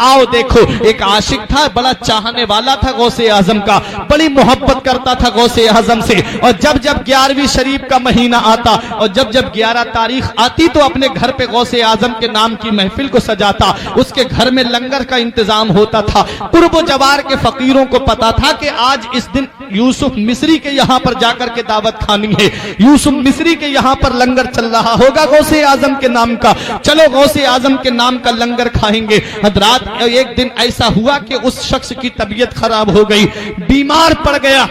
आओ देखो, एक आशिक था, बड़ा चाहने वाला था गौसे आजम का, बड़ी मोहब्बत करता था गौसे आजम से। और जब जब 11वीं शरीफ का महीना आता और जब जब 11 तारीख आती तो अपने घर पे गौसे आजम के नाम की महफिल को सजाता। उसके घर में लंगर का इंतजाम होता था। कुर्ब जवार के फकीरों को पता था कि आज इस दिन यूसुफ मिस्री के यहाँ पर जाकर के दावत खानी है, यूसुफ मिस्री के यहाँ पर लंगर चल रहा होगा गौसे आजम के नाम का, चलो गौसे आजम के नाम का लंगर खाएंगे। हजरात, एक दिन ऐसा हुआ कि उस शख्स की तबीयत खराब हो गई, बीमार पड़ गया।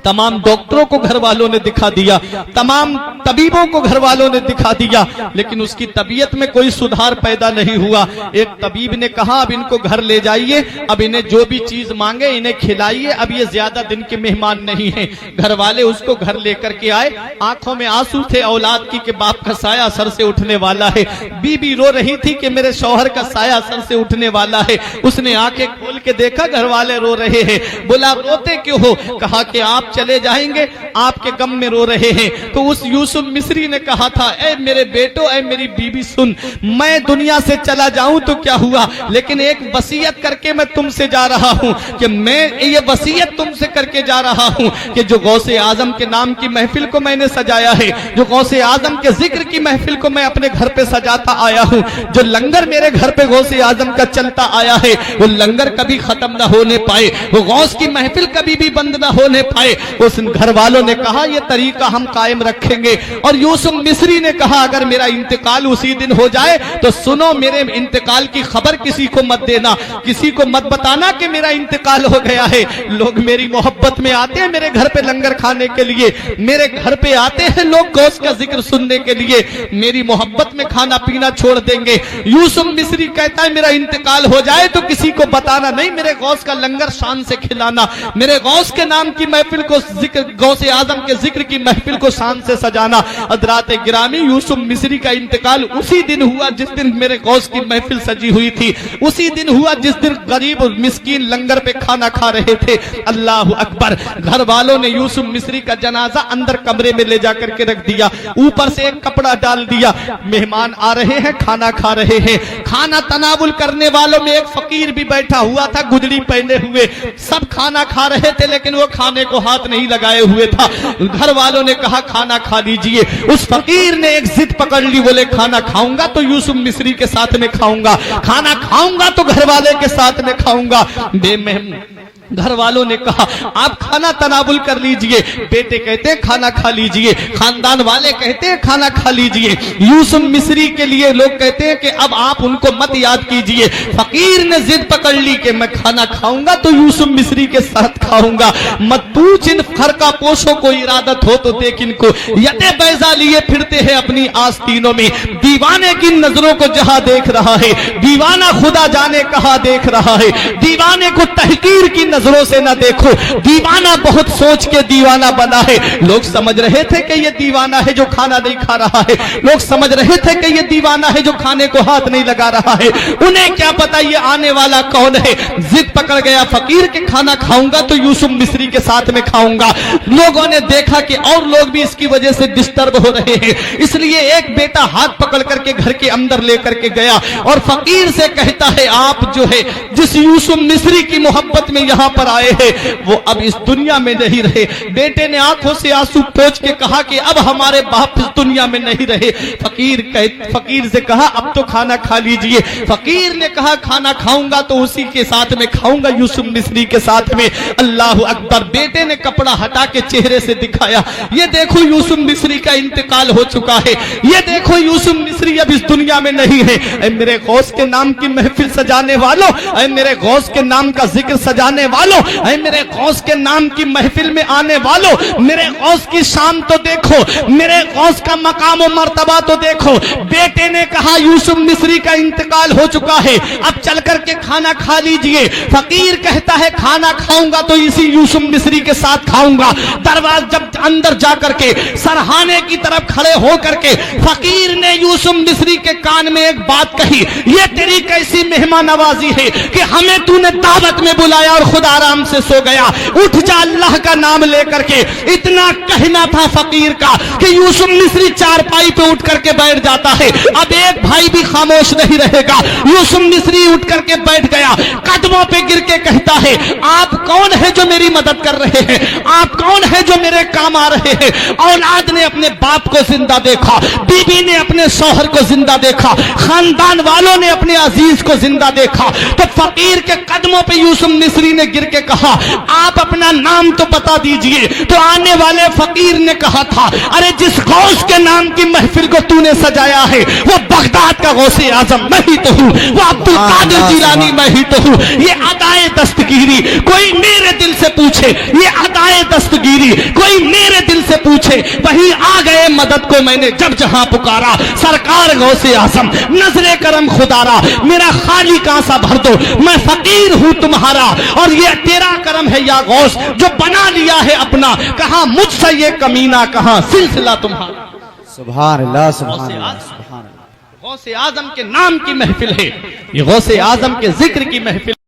तमाम डॉक्टरों को घर वालों ने दिखा दिया, तमाम तबीबों को घर वालों ने दिखा दिया, लेकिन उसकी तबीयत में कोई सुधार पैदा नहीं हुआ। एक तबीब ने कहा अब इनको घर ले जाइए, अब इन्हें जो भी चीज मांगे इन्हें खिलाइए, अब ये ज्यादा दिन के मेहमान नहीं हैं। घर वाले उसको घर लेकर के आए, आंखों में आंसू थे औलाद की कि बाप का साया सर से उठने वाला है। बीबी रो रही थी कि मेरे शौहर का साया सर से उठने वाला है। उसने आंखें खोल के देखा, घर वाले रो रहे हैं। बोला रोते क्यों हो? कहा कि आप चले जाएंगे, आपके गम में रो रहे हैं। तो उस यूसुफ मिस्री ने कहा था, ऐ मेरे बेटो, ऐ मेरी बीबी सुन, मैं दुनिया से चला जाऊं तो क्या हुआ, लेकिन एक वसीयत करके मैं तुमसे जा रहा हूं कि मैं ये वसीयत तुमसे करके जा रहा हूं कि जो गौसे आजम के नाम की महफिल को मैंने सजाया है, जो गौसे आजम के जिक्र की महफिल को मैं अपने घर पे सजाता आया हूं, जो लंगर मेरे घर पे गौसे आजम का चलता आया है, वो लंगर कभी खत्म ना होने पाए, वो गौस की महफिल कभी भी बंद ना होने पाए। उस घर वालों ने कहा यह तरीका हम कायम रखेंगे। और यूसुफ मिस्री ने कहा अगर मेरा इंतकाल उसी दिन हो जाए तो सुनो, मेरे इंतकाल की खबर किसी को मत देना, किसी को मत बताना कि मेरा इंतकाल हो गया है। लोग मेरी मोहब्बत में आते हैं मेरे घर पे लंगर खाने के लिए, मेरे घर पे आते हैं लोग गौस का जिक्र सुनने के लिए, मेरी मोहब्बत में खाना पीना छोड़ देंगे। यूसुफ मिस्री कहता है मेरा इंतकाल हो जाए तो किसी को बताना नहीं, मेरे गौस का लंगर शान से खिलाना, मेरे गौस के नाम की महफिल को जिक्र, गौसे आजम के जिक्र की महफिल को शान से सजाना। हज़रात गिरामी, यूसुफ मिस्री का इंतकाल उसी दिन हुआ जिस दिन मेरे गौस की महफिल सजी हुई थी, उसी दिन हुआ जिस दिन गरीब और मिस्कीन लंगर पे खाना खा रहे थे। अल्लाह अकबर। घर वालों ने यूसुफ मिस्री का जनाजा अंदर कमरे में ले जाकर के रख दिया, ऊपर से एक कपड़ा डाल दिया। मेहमान आ रहे हैं, खाना खा रहे हैं। खाना तनावुल करने वालों में एक फकीर भी बैठा हुआ था, गुजरी पहने हुए। सब खाना खा रहे थे लेकिन वो खाने को हाथ नहीं लगाए हुए था। घर वालों ने कहा खाना खा लीजिए। उस फकीर ने एक जिद पकड़ ली, बोले खाना खाऊंगा तो यूसुफ मिस्री के साथ में खाऊंगा, खाना खाऊंगा तो घर वाले के साथ में खाऊंगा। घर वालों ने कहा आप खाना तनावुल कर लीजिए। बेटे कहते हैं खाना खा लीजिए, खानदान वाले कहते हैं खाना खा लीजिए। यूसुफ मिस्री के लिए लोग कहते हैं कि अब आप उनको मत याद कीजिए। फकीर ने जिद पकड़ ली कि मैं खाना खाऊंगा तो यूसुफ मिस्री के साथ खाऊंगा। मत पूछ इन खरका पोशों को इरादत हो तो देख इनको यते बैजा लिए फिरते हैं अपनी आस्तीनों में। दीवाने की नजरों को जहां देख रहा है, दीवाना खुदा जाने कहां देख रहा है। दीवाने को तहकीर की नजरों से ना देखो, दीवाना बहुत सोच के दीवाना बना है। लोग समझ रहे थे कि ये दीवाना है जो खाना नहीं खा रहा है, लोग समझ रहे थे कि ये दीवाना है जो खाने को हाथ नहीं लगा रहा है। उन्हें क्या पता ये आने वाला कौन है। जिद पकड़ गया फकीर के खाना खाऊंगा तो यूसुफ मिस्री के साथ में खाऊंगा। लोगों ने देखा कि और लोग भी इसकी वजह से डिस्टर्ब हो रहे हैं, इसलिए एक बेटा हाथ पकड़ करके घर के अंदर लेकर के गया और फकीर से कहता है आप जो है जिस यूसुफ मिस्री की मोहब्बत में यहाँ पर आए हैं वो अब इस दुनिया में नहीं रहे। बेटे ने आंखों से आंसू पोंछ के कहा कि अब हमारे बाप इस दुनिया में नहीं रहे। फकीर से कहा अब तो खाना खा लीजिए। फकीर ने कहा खाना खाऊंगा तो उसी के साथ में खाऊंगा, यूसुफ मिस्री के साथ में। अल्लाह अकबर। बेटे ने कपड़ा हटा के चेहरे से दिखाया, ये देखो यूसुफ मिस्री का इंतकाल हो चुका है, ये देखो यूसुफ मिस्री अब इस दुनिया में नहीं है। ऐ मेरे गौस के नाम की महफिल सजाने वालों, ऐ मेरे गौस के नाम का जिक्र सजाने वालों, ऐ मेरे गौस के नाम की महफिल में आने वालों, मेरे गौस की शान तो देखो, मेरे गौस का मकाम और मर्तबा तो देखो। बेटे ने कहा यूसुफ मिस्री का इंतकाल हो चुका है, अब चल करके खाना खा लीजिए। फकीर कहता है खाना खाऊंगा तो इसी यूसुफ मिस्री के साथ खाऊंगा। दरवाजा जब अंदर जाकर के सरहाने की तरफ खड़े होकर के फकीर ने यूसुफ मिस्री के कान में एक बात कही, ये तेरी कैसी मेहमान नवाजी है कि हमें तूने दावत में बुलाया और खुदा आराम से सो गया। उठ जा अल्लाह का नाम लेकर के, इतना कहना था फकीर का कि यूसुफ मिस्री चारपाई पे उठ करके बैठ जाता है। अब एक भाई भी खामोश नहीं रहेगा। यूसुफ मिस्री उठ करके बैठ गया, कदमों पे गिर के कहता है, आप कौन है जो मेरी मदद कर रहे हैं? आप कौन है जो मेरे काम आ रहे हैं? औलाद ने अपने बाप को जिंदा देखा, बीबी ने अपने शौहर को जिंदा देखा, खानदान वालों ने अपने अजीज को जिंदा देखा। तो फकीर के कदमों पे यूसुफ मिस्री ने गिर के कहा, आप अपना नाम तो बता दीजिए। तो आने वाले फकीर ने कहा था, अरे जिस गौस के नाम की महफिल को तूने सजाया है वो बगदाद का गौसे आजम मैं ही तो हूँ, वो अब्दुल कादिर जिलानी मैं ही तो हूँ। ये अदाए दस्तगीरी कोई मेरे दिल से पूछे, ये अदाए दस्तगीरी कोई मेरे दिल से पूछे, वही आ गए मदद को मैंने जब जहां पुकारा। सरकार गौसे आजम नजरे करम खुदारा, मेरा खाली कांसा भर दो, मैं फकीर हूं तुम्हारा और ये तेरा करम है या गौस जो बना लिया है अपना। कहा मुझसे ये कमीना, कहा सिलसिला तुम्हारा। सुभान अल्लाह, सुभान अल्लाह, सुभान अल्लाह। गौसे आजम के नाम की महफिल है, ये गौसे आजम के जिक्र की महफिल।